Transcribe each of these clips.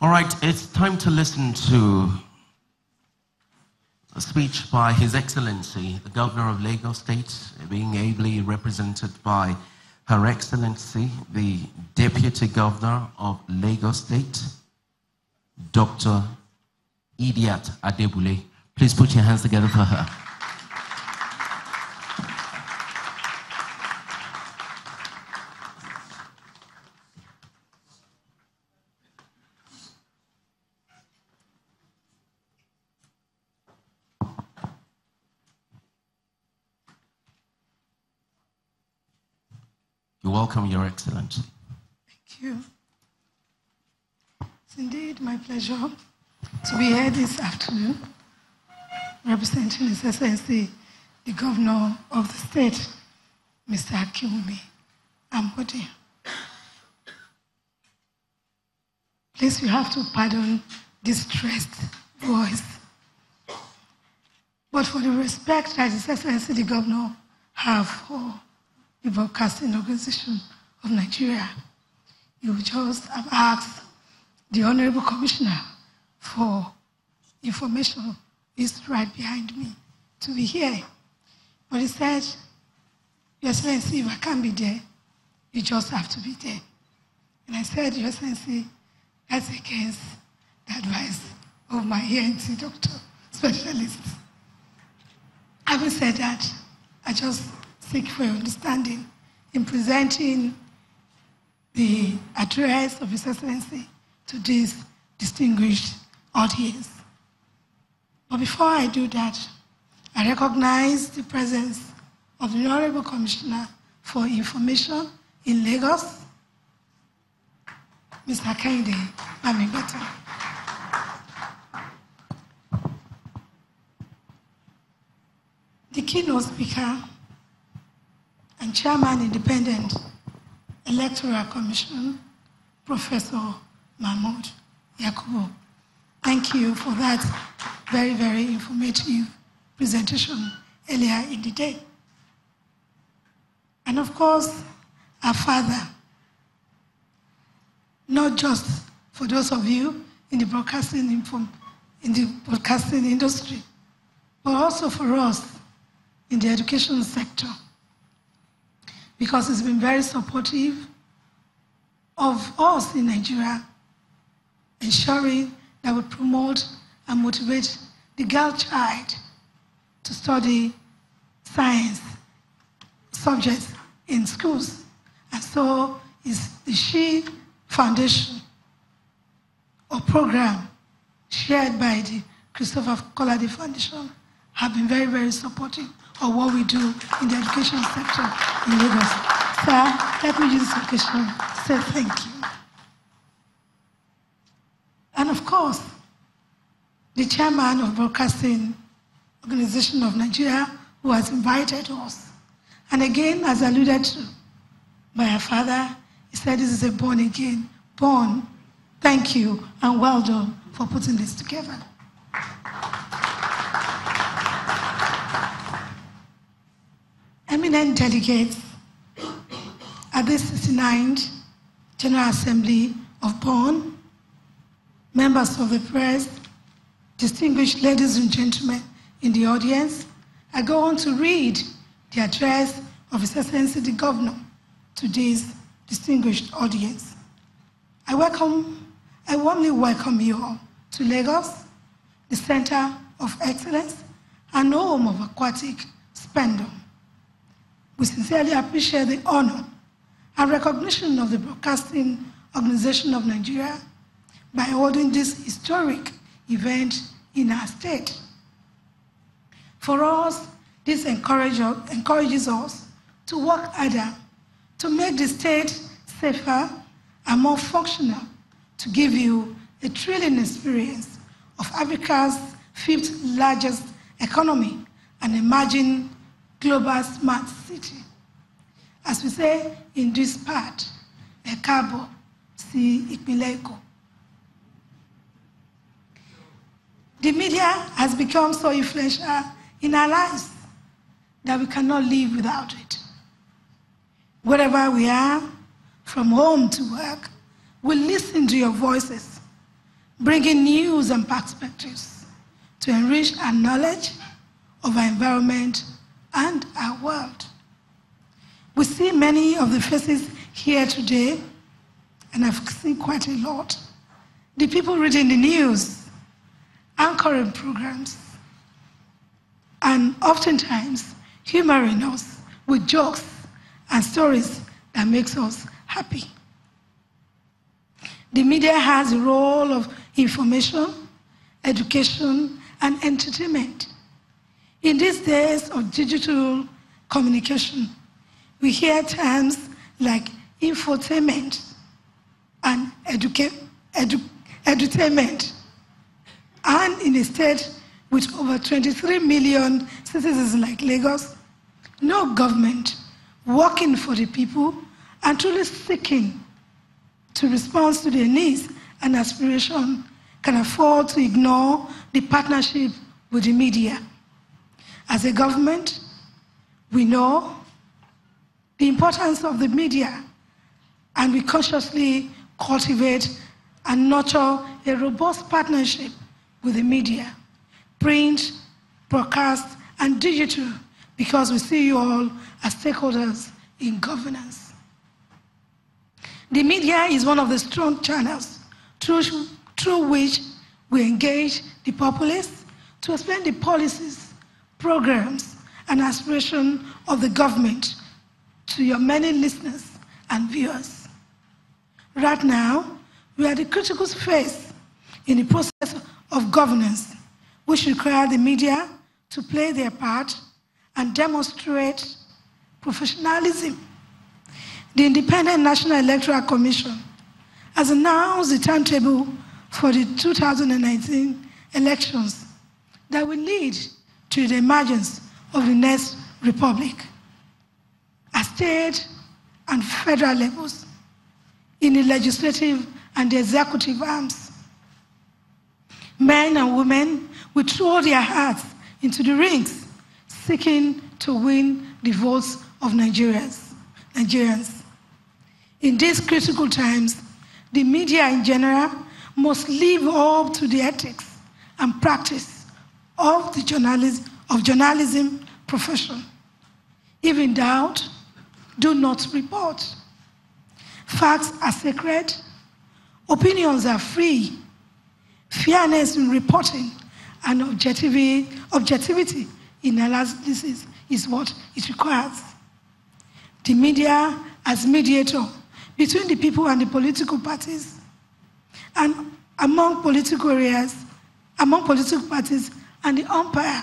All right, it's time to listen to a speech by His Excellency, the Governor of Lagos State, being ably represented by Her Excellency, the Deputy Governor of Lagos State, Dr. Idiat Adebule. Please put your hands together for her. You're welcome, Your Excellency. Thank you. It's indeed my pleasure to be here this afternoon, representing His Excellency, the Governor of the state, Mr. Akinwumi Ambode. Please, you have to pardon this stressed voice. But for the respect that His Excellency, the Governor, have for the Broadcasting Organization of Nigeria, you just have asked the Honorable Commissioner for information, is right behind me, to be here. But he said, Your Excellency, if I can't be there, you just have to be there. And I said, Your Excellency, that's against the advice of my ENT doctor specialist. Having said that, I just seek for your understanding in presenting the address of His Excellency to this distinguished audience. But before I do that, I recognize the presence of the Honorable Commissioner for Information in Lagos, Mr. Kehinde Bamigbeto. The keynote speaker and Chairman, Independent Electoral Commission, Professor Mahmoud Yakubu. Thank you for that very, very informative presentation earlier in the day. And of course, our father, not just for those of you in the broadcasting industry, but also for us in the education sector, because it's been very supportive of us in Nigeria, ensuring that we promote and motivate the girl child to study science subjects in schools. And so is the SHE Foundation or program shared by the Christopher Collady Foundation have been very, very supportive of what we do in the education sector in Lagos. Sir, let me use this occasion to say thank you. And of course, the chairman of Broadcasting Organization of Nigeria, who has invited us. And again, as alluded to by our father, he said this is a born again, born. Thank you and well done for putting this together. Eminent delegates at this 69th General Assembly of Bonn, members of the press, distinguished ladies and gentlemen in the audience, I go on to read the address of His Excellency the Governor to this distinguished audience. I warmly welcome you all to Lagos, the center of excellence and home of aquatic splendor. We sincerely appreciate the honor and recognition of the Broadcasting Organization of Nigeria by holding this historic event in our state. For us, this encourages us to work harder to make the state safer and more functional, to give you a thrilling experience of Africa's 5th largest economy and emerging global smart city. As we say in this part, Ẹ káàbọ̀ sí ìpínlẹ̀ Èkó. The media has become so influential in our lives that we cannot live without it. Wherever we are, from home to work, we listen to your voices bringing news and perspectives to enrich our knowledge of our environment and our world. We see many of the faces here today, and I've seen quite a lot. The people reading the news, anchoring programs, and oftentimes humoring us with jokes and stories that makes us happy. The media has a role of information, education, and entertainment. In these days of digital communication, we hear terms like infotainment and edutainment. And in a state with over 23 million citizens like Lagos, no government working for the people and truly seeking to respond to their needs and aspirations can afford to ignore the partnership with the media. As a government, we know the importance of the media, and we consciously cultivate and nurture a robust partnership with the media, print, broadcast, and digital, because we see you all as stakeholders in governance. The media is one of the strong channels through which we engage the populace to explain the policies, programs, and aspirations of the government to your many listeners and viewers. Right now, we are at the critical phase in the process of governance, which require the media to play their part and demonstrate professionalism. The Independent National Electoral Commission has announced the timetable for the 2019 elections that will lead to the emergence of the next republic at state and federal levels, in the legislative and the executive arms. Men and women will throw their hearts into the rings, seeking to win the votes of Nigerians. In these critical times, the media in general must live up to the ethics and practice of the journalism profession. If in doubt, do not report. Facts are sacred, opinions are free, fairness in reporting and objectivity in analysis is what it requires. The media as mediator between the people and the political parties, and among political parties and the umpire,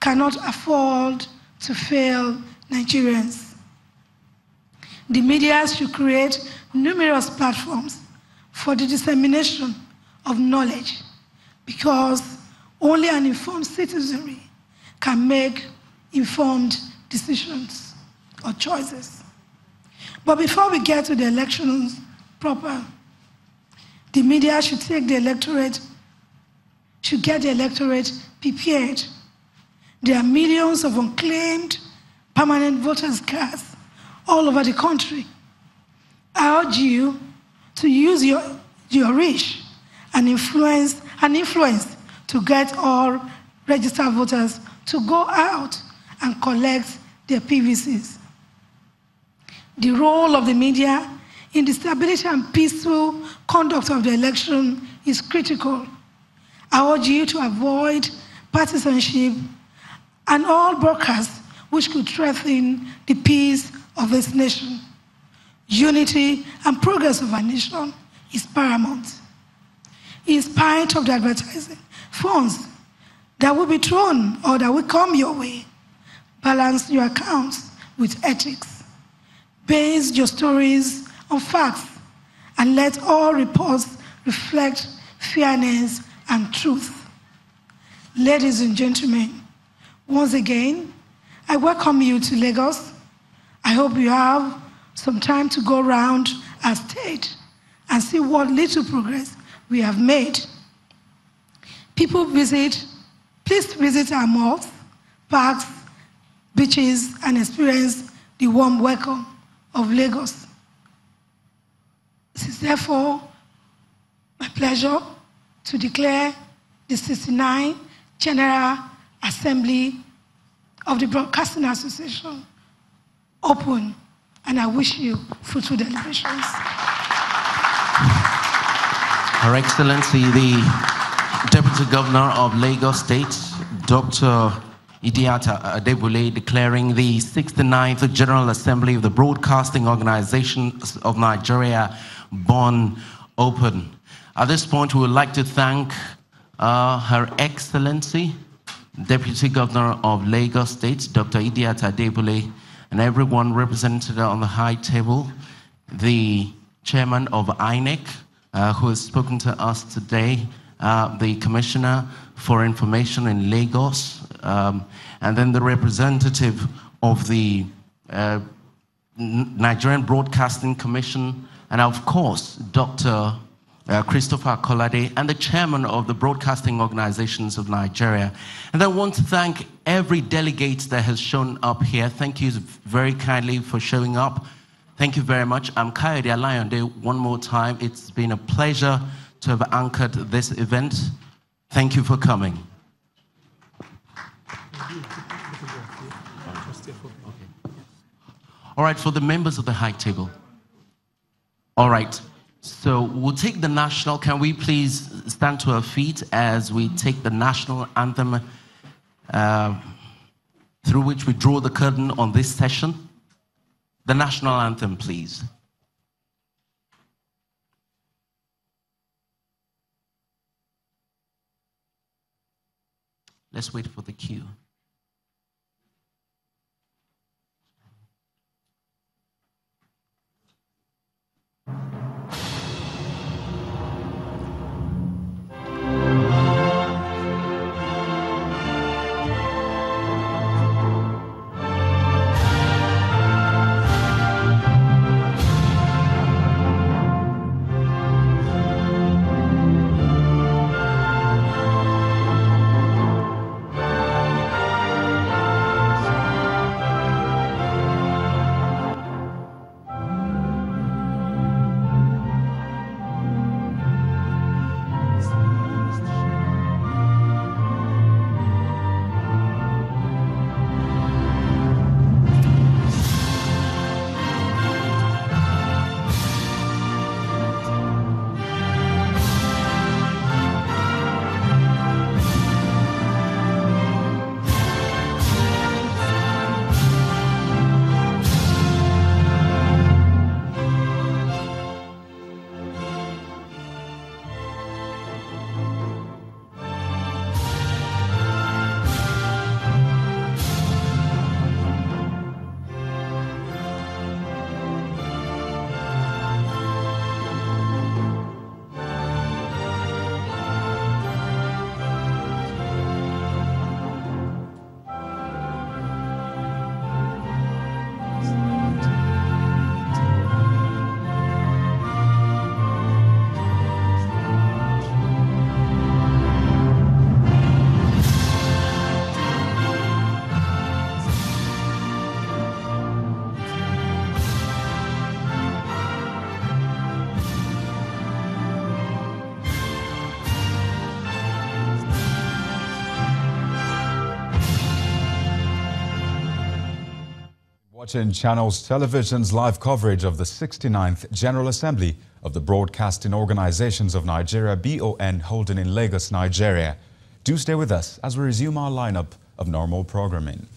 cannot afford to fail Nigerians. The media should create numerous platforms for the dissemination of knowledge, because only an informed citizenry can make informed decisions or choices. But before we get to the elections proper, the media should get the electorate prepared. There are millions of unclaimed permanent voters' cards all over the country. I urge you to use your reach and influence to get all registered voters to go out and collect their PVCs. The role of the media in the stability and peaceful conduct of the election is critical. I urge you to avoid partisanship and all broadcasts which could threaten the peace of this nation. Unity and progress of our nation is paramount. In spite of the advertising funds that will be thrown or that will come your way, balance your accounts with ethics. Base your stories on facts and let all reports reflect fairness and truth. Ladies and gentlemen, once again, I welcome you to Lagos. I hope you have some time to go around our state and see what little progress we have made. Please visit our malls, parks, beaches, and experience the warm welcome of Lagos. It is therefore my pleasure to declare the 69th General Assembly of the Broadcasting Association open, and I wish you fruitful deliberations. Her Excellency, the Deputy Governor of Lagos State, Dr. Idiata Adebule, declaring the 69th General Assembly of the Broadcasting Organizations of Nigeria, BON, open. At this point, we would like to thank Her Excellency, Deputy Governor of Lagos State, Dr. Idiata Adebule, and everyone represented on the high table, the Chairman of INEC, who has spoken to us today, the Commissioner for Information in Lagos, and then the representative of the Nigerian Broadcasting Commission, and of course, Dr. Christopher Kolade, and the chairman of the Broadcasting Organizations of Nigeria. And I want to thank every delegate that has shown up here. Thank you very kindly for showing up. Thank you very much. I'm Kayode Alayonde one more time. It's been a pleasure to have anchored this event. Thank you for coming. All right, for the members of the high table. All right, so we'll take the national. Can we please stand to our feet as we take the national anthem through which we draw the curtain on this session? The national anthem, please. Let's wait for the cue. Watching Channels Television's live coverage of the 69th General Assembly of the Broadcasting Organizations of Nigeria, BON, holding in Lagos, Nigeria. Do stay with us as we resume our lineup of normal programming.